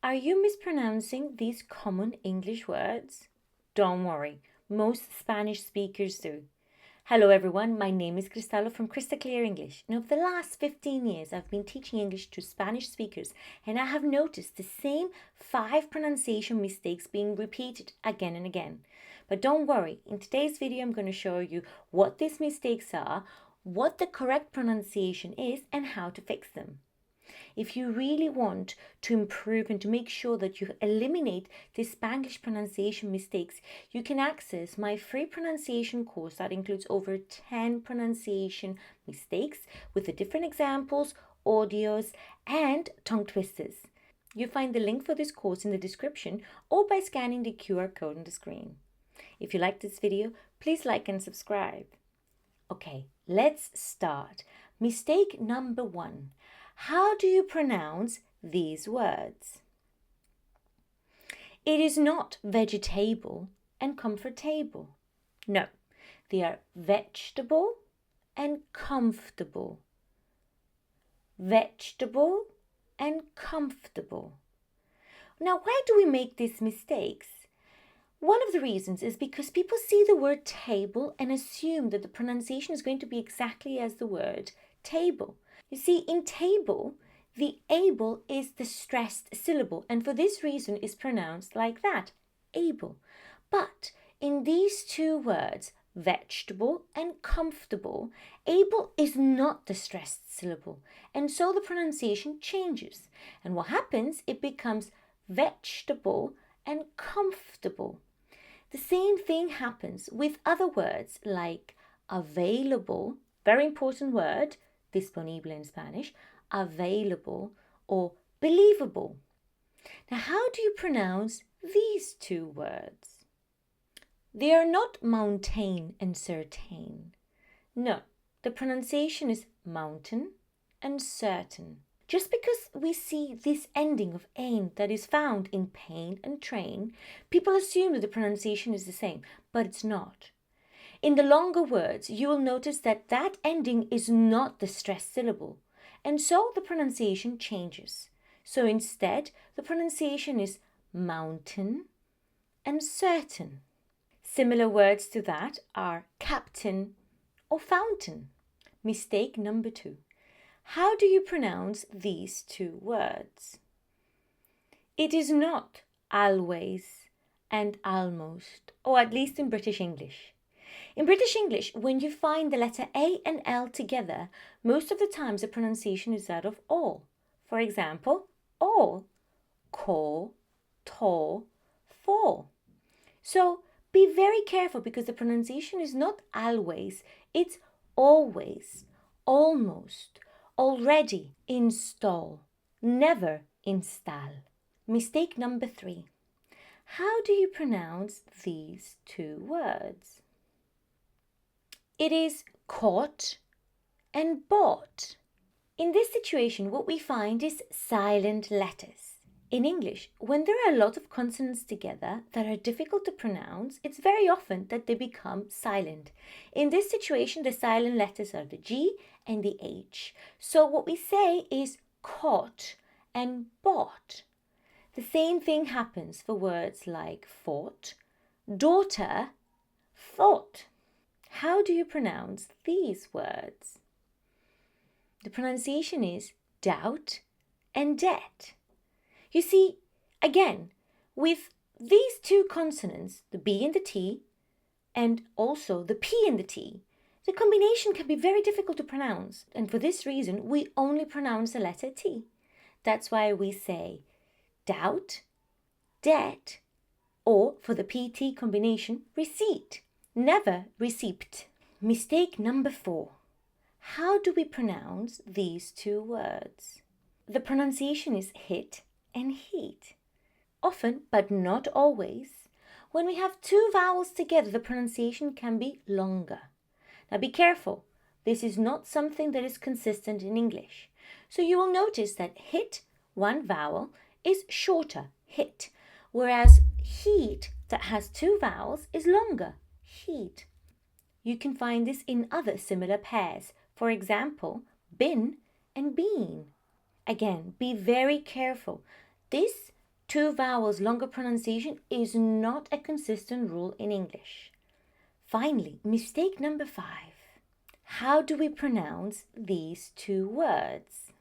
Are you mispronouncing these common English words? Don't worry, most Spanish speakers do. Hello everyone, my name is Krystallo from Crystal Clear English, and over the last 15 years I've been teaching English to Spanish speakers, and I have noticed the same 5 pronunciation mistakes being repeated again and again. But don't worry, in today's video I'm going to show you what these mistakes are, what the correct pronunciation is, and how to fix them. If you really want to improve and to make sure that you eliminate the Spanglish pronunciation mistakes, you can access my free pronunciation course that includes over 10 pronunciation mistakes with the different examples, audios, and tongue twisters. You'll find the link for this course in the description or by scanning the QR code on the screen. If you like this video, please like and subscribe. Okay, let's start. Mistake number 1. How do you pronounce these words? It is not vegetable and comfortable. No, they are vegetable and comfortable. Vegetable and comfortable. Now, why do we make these mistakes? One of the reasons is because people see the word table and assume that the pronunciation is going to be exactly as the word table. You see, in table, the able is the stressed syllable, and for this reason is pronounced like that, able. But in these two words, vegetable and comfortable, able is not the stressed syllable, and so the pronunciation changes. And what happens? It becomes vegetable and comfortable. The same thing happens with other words like available, very important word, disponible in Spanish, available, or believable. Now, how do you pronounce these two words? They are not mountain and certain. No, the pronunciation is mountain and certain. Just because we see this ending of ain that is found in pain and train, people assume that the pronunciation is the same, but it's not. In the longer words, you will notice that that ending is not the stressed syllable, and so the pronunciation changes. So instead, the pronunciation is mountain and certain. Similar words to that are captain or fountain. Mistake number 2. How do you pronounce these two words? It is not al-weis and almost, or at least in British English. In British English, when you find the letter A and L together, most of the times the pronunciation is that of all. For example, all, call, tall, fall. So be very careful because the pronunciation is not always, it's always, almost, already, install, never install. Mistake number 3. How do you pronounce these two words? It is caught and bought. In this situation, what we find is silent letters. In English, when there are a lot of consonants together that are difficult to pronounce, it's very often that they become silent. In this situation, the silent letters are the G and the H. So what we say is caught and bought. The same thing happens for words like fought, daughter, thought. How do you pronounce these words? The pronunciation is doubt and debt. You see, again, with these two consonants, the B and the T, and also the P and the T, the combination can be very difficult to pronounce. And for this reason, we only pronounce the letter T. That's why we say doubt, debt, or for the PT combination, receipt. Never receipt. Mistake number 4. How do we pronounce these two words? The pronunciation is hit and heat. Often, but not always, when we have two vowels together, the pronunciation can be longer. Now be careful. This is not something that is consistent in English. So you will notice that hit, one vowel, is shorter, hit, whereas heat, that has two vowels, is longer, heat. You can find this in other similar pairs. For example, bin and bean. Again, be very careful. This 2 vowels longer pronunciation is not a consistent rule in English. Finally, mistake number 5. How do we pronounce these 2 words?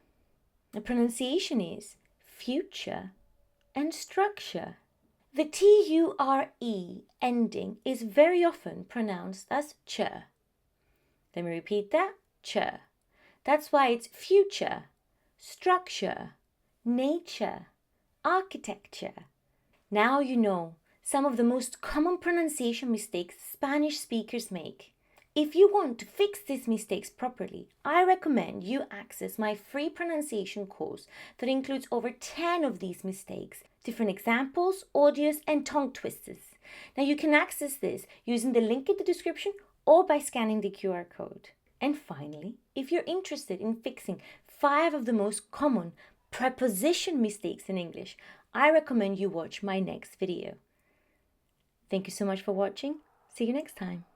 The pronunciation is future and structure. The T-U-R-E ending is very often pronounced as ch. Let me repeat that, ch. That's why it's future, structure, nature, architecture. Now you know some of the most common pronunciation mistakes Spanish speakers make. If you want to fix these mistakes properly, I recommend you access my free pronunciation course that includes over 10 of these mistakes, different examples, audios, and tongue twisters. Now you can access this using the link in the description or by scanning the QR code. And finally, if you're interested in fixing 5 of the most common preposition mistakes in English, I recommend you watch my next video. Thank you so much for watching. See you next time.